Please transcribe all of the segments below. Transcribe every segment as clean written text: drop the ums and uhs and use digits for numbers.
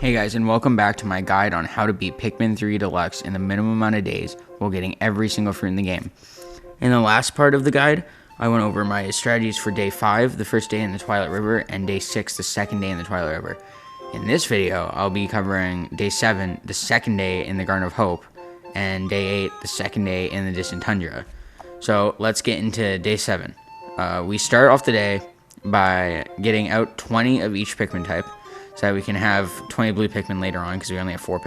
Hey guys, and welcome back to my guide on how to beat Pikmin 3 Deluxe in the minimum amount of days while getting every single fruit in the game. In the last part of the guide, I went over my strategies for day 5, the first day in the Twilight River, and day 6, the second day in the Twilight River. In this video, I'll be covering day 7, the second day in the Garden of Hope, and day 8, the second day in the Distant Tundra. So let's get into day 7. We start off the day by getting out 20 of each Pikmin type, so that we can have 20 blue Pikmin later on, because we only have 4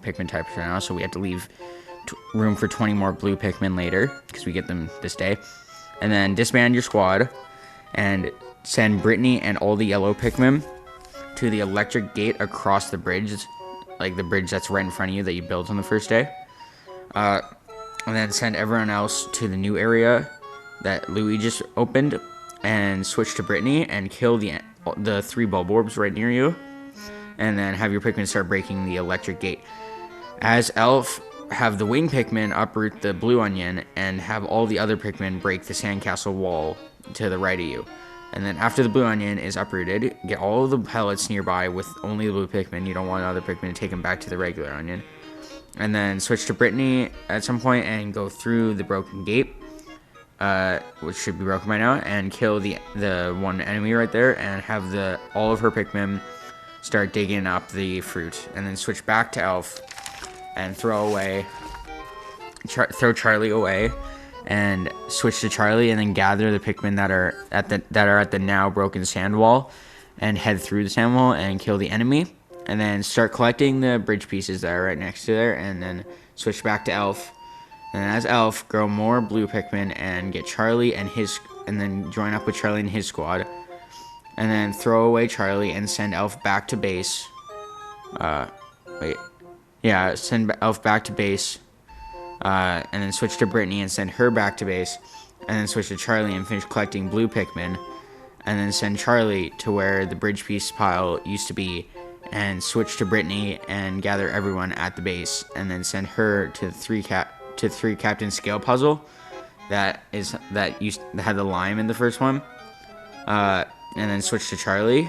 Pikmin types right now, so we have to leave room for 20 more blue Pikmin later, because we get them this day. And then disband your squad, and send Brittany and all the yellow Pikmin to the electric gate across the bridge, like the bridge that's right in front of you that you built on the first day. And then send everyone else to the new area that Louis just opened, and switch to Brittany and kill the 3 Bulborbs right near you, and then have your Pikmin start breaking the electric gate. As Elf, have the wing Pikmin uproot the blue onion, and have all the other Pikmin break the sandcastle wall to the right of you. And then after the blue onion is uprooted, get all of the pellets nearby with only the blue Pikmin. You don't want other Pikmin to take them back to the regular onion. And then switch to Brittany at some point and go through the broken gate, which should be broken by now, and kill the one enemy right there, and have all of her Pikmin start digging up the fruit. And then switch back to Elf and throw Charlie away, and switch to Charlie, and then gather the Pikmin that are at the now broken sand wall, and head through the sand wall and kill the enemy. And then start collecting the bridge pieces that are right next to there, and then switch back to Elf. And as Elf, grow more blue Pikmin and get Charlie and then join up with Charlie and his squad. And then throw away Charlie and send Elf back to base. Send Elf back to base. And then switch to Brittany and send her back to base. And then switch to Charlie and finish collecting blue Pikmin. And then send Charlie to where the bridge piece pile used to be. And switch to Brittany and gather everyone at the base. And then send her to the 3 Captain Scale puzzle that had the lime in the first one. And then switch to Charlie.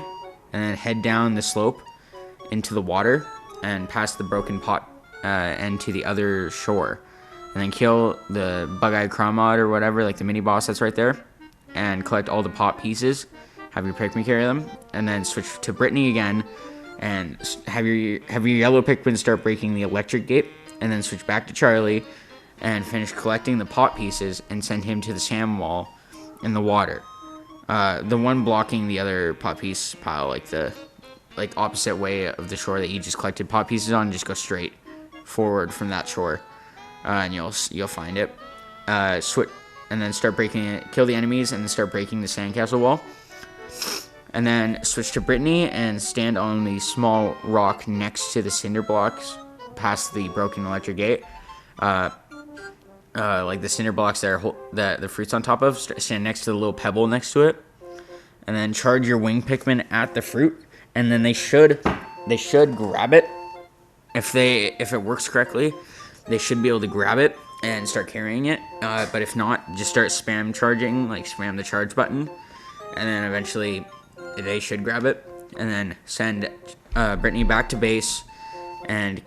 And then head down the slope into the water and past the broken pot and to the other shore. And then kill the bug-eyed Crawmod or whatever, like the mini boss that's right there. And collect all the pot pieces. Have your Pikmin carry them. And then switch to Brittany again. And have your yellow Pikmin start breaking the electric gate. And then switch back to Charlie and finish collecting the pot pieces and send him to the sand wall in the water. The one blocking the other pot piece pile, like opposite way of the shore that you just collected pot pieces on, just go straight forward from that shore, and you'll find it. And then start breaking it, kill the enemies, and then start breaking the sandcastle wall. And then switch to Brittany and stand on the small rock next to the cinder blocks past the broken electric gate. Like the cinder blocks that the fruit's on top of, stand next to the little pebble next to it, and then charge your wing Pikmin at the fruit, and then they should grab it. If it works correctly, they should be able to grab it and start carrying it. But if not, just start spam charging, like spam the charge button, and then eventually they should grab it. And then send Brittany back to base and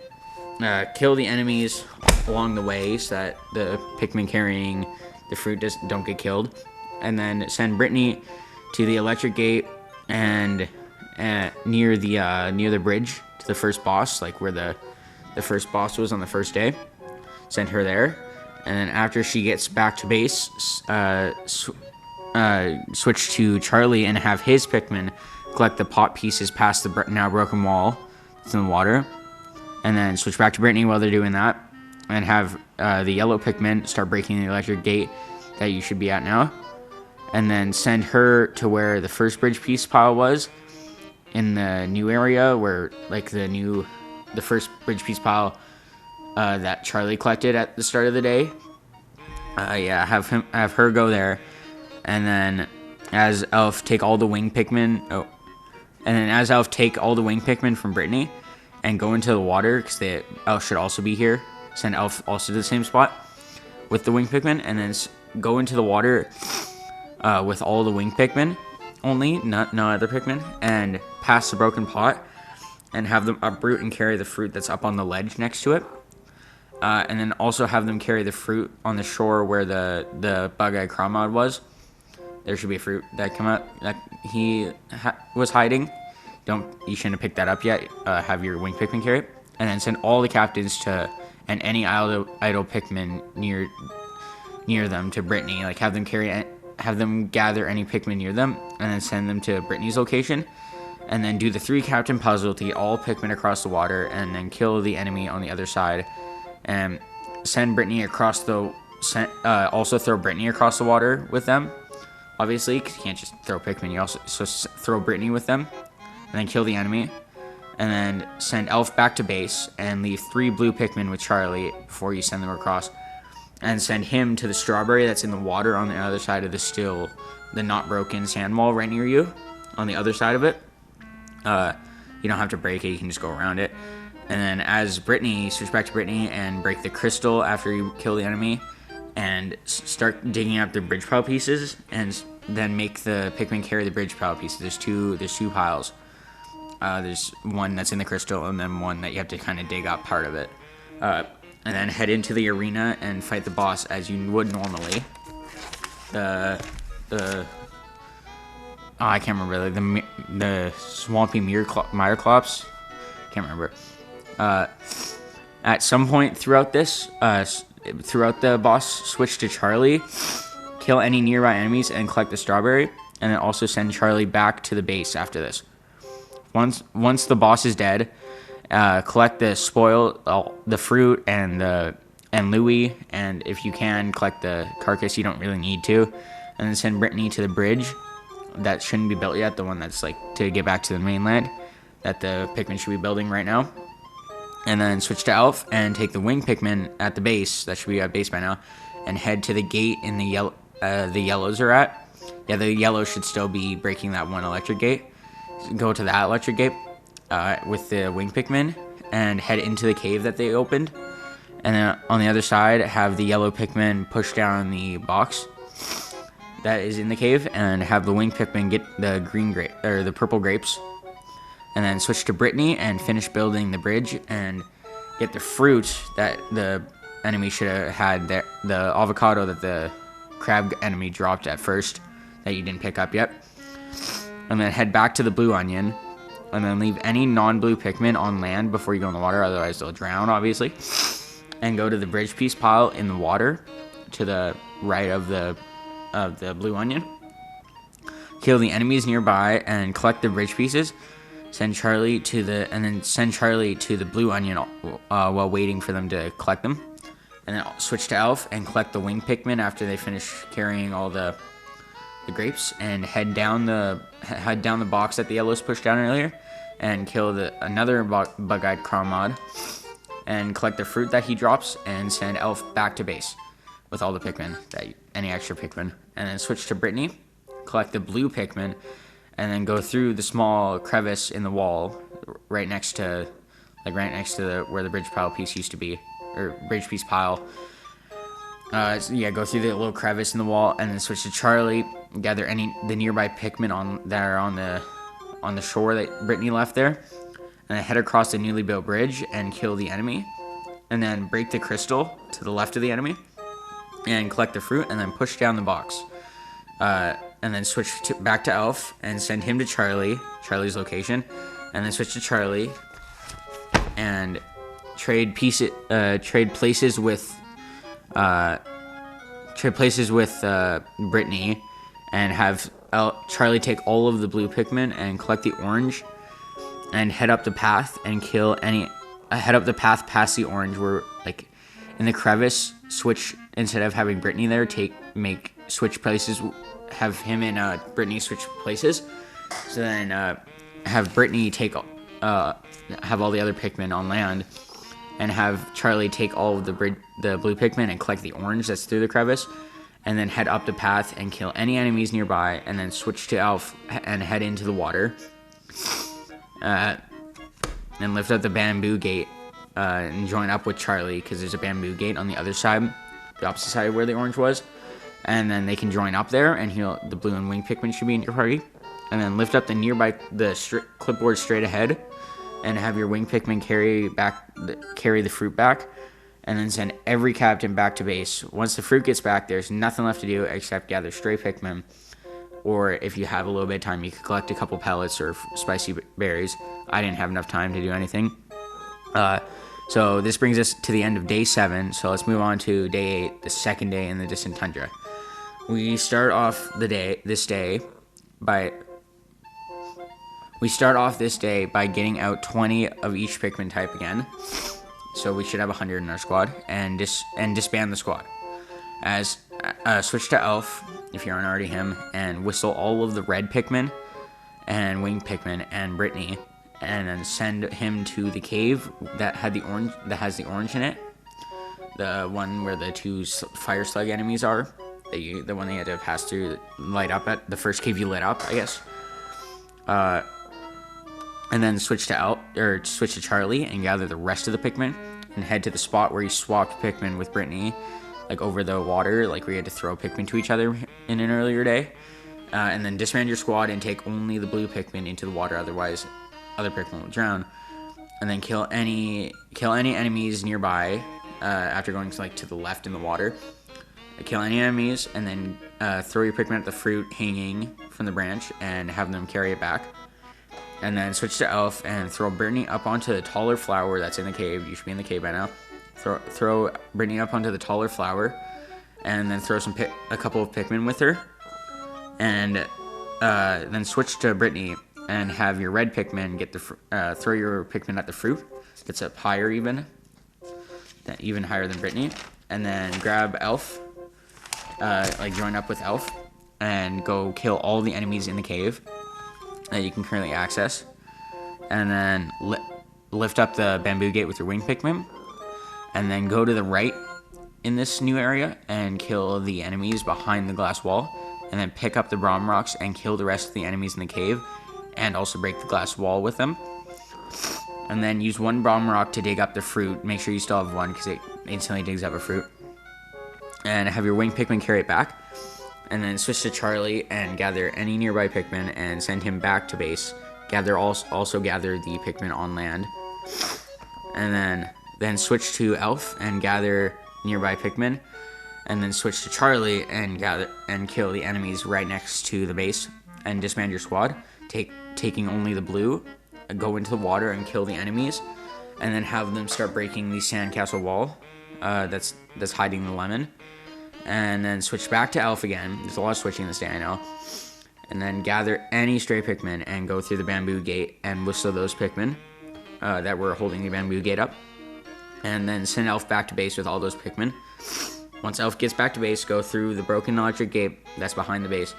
kill the enemies along the way, so that the Pikmin carrying the fruit don't get killed. And then send Brittany to the electric gate and near the bridge to the first boss, like where the first boss was on the first day. Send her there, and then after she gets back to base, switch to Charlie and have his Pikmin collect the pot pieces past the now broken wall that's in the water. And then switch back to Brittany while they're doing that, and have the yellow Pikmin start breaking the electric gate that you should be at now. And then send her to where the first bridge piece pile was in the new area, where like the first bridge piece pile that Charlie collected at the start of the day. Have her go there, and then as Elf take all the wing Pikmin. From Brittany and go into the water, because Elf should also be here. Send Elf also to the same spot with the wing Pikmin, and then go into the water with all the wing Pikmin only, no other Pikmin, and pass the broken pot, and have them uproot and carry the fruit that's up on the ledge next to it. And then also have them carry the fruit on the shore where the bug-eyed Crawmod was. There should be a fruit that come out that he was hiding. You shouldn't have picked that up yet. Have your wing Pikmin carry it. And then send all the captains to, and any idle Pikmin near them to Brittany. Like have them gather any Pikmin near them, and then send them to Brittany's location. And then do the 3 captain puzzle to get all Pikmin across the water, and then kill the enemy on the other side. And send Brittany across also throw Brittany across the water with them, obviously, because you can't just throw Pikmin. You also throw Brittany with them, and then kill the enemy. And then send Elf back to base, and leave 3 blue Pikmin with Charlie before you send them across. And send him to the strawberry that's in the water on the other side of the not broken sand wall right near you, on the other side of it. You don't have to break it, you can just go around it. And then as Brittany, switch back to Brittany and break the crystal after you kill the enemy, and start digging up the bridge pile pieces, and then make the Pikmin carry the bridge pile pieces. There's two piles. There's one that's in the crystal, and then one that you have to kind of dig up part of it. And then head into the arena and fight the boss as you would normally. I can't remember, like the Swampy Myrclops. Can't remember. At some point throughout the boss, switch to Charlie, kill any nearby enemies, and collect the strawberry, and then also send Charlie back to the base after this. Once the boss is dead, collect the the fruit and Louie, and if you can, collect the carcass. You don't really need to, and then send Brittany to the bridge that shouldn't be built yet, the one that's like to get back to the mainland that the Pikmin should be building right now. And then switch to Elf and take the wing Pikmin at the base, that should be at base by now, and head to the gate in the yellows are at. Yeah, the yellows should still be breaking that one electric gate. Go to that electric gate with the wing Pikmin and head into the cave that they opened. And then on the other side, have the yellow Pikmin push down the box that is in the cave, and have the wing Pikmin get the the purple grapes. And then switch to Brittany and finish building the bridge and get the fruit that the enemy should have had there, the avocado that the crab enemy dropped at first that you didn't pick up yet. And then head back to the blue onion, and then leave any non-blue Pikmin on land before you go in the water, otherwise they'll drown, obviously. And go to the bridge piece pile in the water to the right of the blue onion. Kill the enemies nearby and collect the bridge pieces. Send Charlie to the blue onion while waiting for them to collect them. And then switch to Elf and collect the wing Pikmin after they finish carrying all the grapes, and head down the box that the yellows pushed down earlier and kill another bug-eyed Crawmod and collect the fruit that he drops, and send Elf back to base with all the Pikmin, any extra Pikmin. And then switch to Brittany, collect the blue Pikmin, and then go through the small crevice in the wall right next to where the bridge pile piece used to be, or bridge piece pile. Go through the little crevice in the wall, and then switch to Charlie, gather the nearby Pikmin that are on the shore that Brittany left there, and then head across the newly built bridge and kill the enemy, and then break the crystal to the left of the enemy, and collect the fruit, and then push down the box. And then switch back to Elf and send him to Charlie's location, and then switch to Charlie and trade places with Brittany, and have Charlie take all of the blue Pikmin and collect the orange, and head up the path and kill head up the path past the orange where, like, in the crevice, switch, instead of having Brittany there, switch places, have him and Brittany switch places. So then have Brittany have all the other Pikmin on land, and have Charlie take all of the blue Pikmin and collect the orange that's through the crevice, and then head up the path and kill any enemies nearby, and then switch to Elf and head into the water. And lift up the bamboo gate and join up with Charlie, because there's a bamboo gate on the other side, the opposite side of where the orange was. And then they can join up there, and the blue and wing Pikmin should be in your party. And then lift up the clipboard straight ahead and have your wing Pikmin carry the fruit back, and then send every captain back to base. Once the fruit gets back, there's nothing left to do except gather stray Pikmin, or if you have a little bit of time, you could collect a couple pellets or spicy berries. I didn't have enough time to do anything. So this brings us to the end of day 7, so let's move on to day 8, the second day in the distant tundra. We start off this day by getting out 20 of each Pikmin type again. So we should have 100 in our squad, and disband the squad. Switch to Elf, if you aren't already him, and whistle all of the red Pikmin, and wing Pikmin, and Brittany, and then send him to the cave that has the orange in it. The one where the 2 fire slug enemies are. The one they had to pass through, light up at the first cave you lit up, I guess. And then switch to Charlie and gather the rest of the Pikmin and head to the spot where you swapped Pikmin with Brittany, like over the water, like we had to throw Pikmin to each other in an earlier day. And then disband your squad and take only the blue Pikmin into the water, otherwise other Pikmin will drown. And then kill any enemies nearby after going to the left in the water. Kill any enemies, and then throw your Pikmin at the fruit hanging from the branch and have them carry it back. And then switch to Elf and throw Brittany up onto the taller flower that's in the cave. You should be in the cave by now. Throw Brittany up onto the taller flower, and then throw a couple of Pikmin with her. And then switch to Brittany and have your red Pikmin throw your Pikmin at the fruit. It's up higher even higher than Brittany. And then grab Elf, join up with Elf, and go kill all the enemies in the cave that you can currently access. And then lift up the bamboo gate with your wing Pikmin. And then go to the right in this new area and kill the enemies behind the glass wall. And then pick up the Braum rocks and kill the rest of the enemies in the cave. And also break the glass wall with them. And then use 1 Braum rock to dig up the fruit. Make sure you still have 1 because it instantly digs up a fruit. And have your wing Pikmin carry it back. And then switch to Charlie and gather any nearby Pikmin and send him back to base. Also gather the Pikmin on land. And then switch to Elf and gather nearby Pikmin. And then switch to Charlie and kill the enemies right next to the base. And disband your squad, taking only the blue. Go into the water and kill the enemies. And then have them start breaking the sandcastle wall that's hiding the lemon. And then switch back to Elf again. There's a lot of switching this day, I know. And then gather any stray Pikmin and go through the bamboo gate and whistle those Pikmin that were holding the bamboo gate up. And then send Elf back to base with all those Pikmin. Once Elf gets back to base, go through the broken electric gate that's behind the base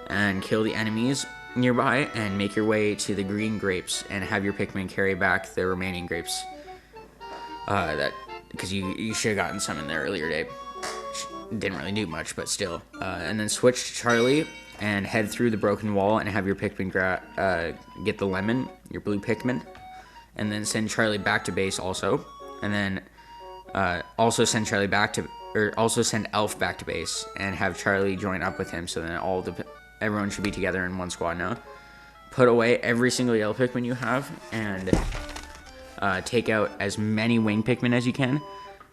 and kill the enemies nearby and make your way to the green grapes and have your Pikmin carry back the remaining grapes. Because you should have gotten some in the earlier day. Didn't really do much, but still. And then switch to Charlie and head through the broken wall and have your Pikmin get the lemon, your blue Pikmin, and then send Charlie back to base also. And then also send Elf back to base and have Charlie join up with him. So then everyone should be together in one squad now. Put away every single yellow Pikmin you have and take out as many wing Pikmin as you can.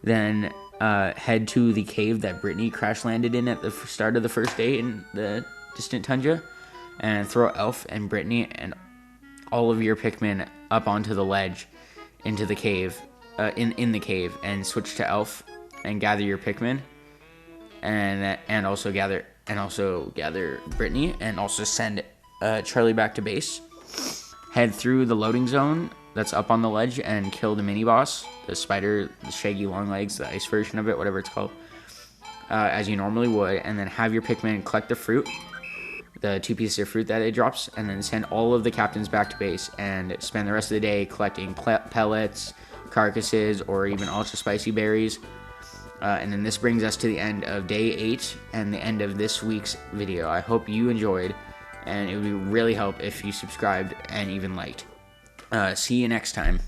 Then head to the cave that Brittany crash landed in at the start of the first day in the distant tundra, and throw Elf and Brittany and all of your Pikmin up onto the ledge into the cave, in the cave, and switch to Elf and gather your Pikmin, and also gather Brittany, and also send Charlie back to base. Head through the loading zone that's up on the ledge and kill the mini boss, the spider, the shaggy long legs, the ice version of it, whatever it's called, as you normally would. And then have your Pikmin collect the fruit, the 2 pieces of fruit that it drops, and then send all of the captains back to base and spend the rest of the day collecting pellets, carcasses, or even ultra spicy berries. And then this brings us to the end of day 8 and the end of this week's video. I hope you enjoyed, and it would really help if you subscribed and even liked. See you next time.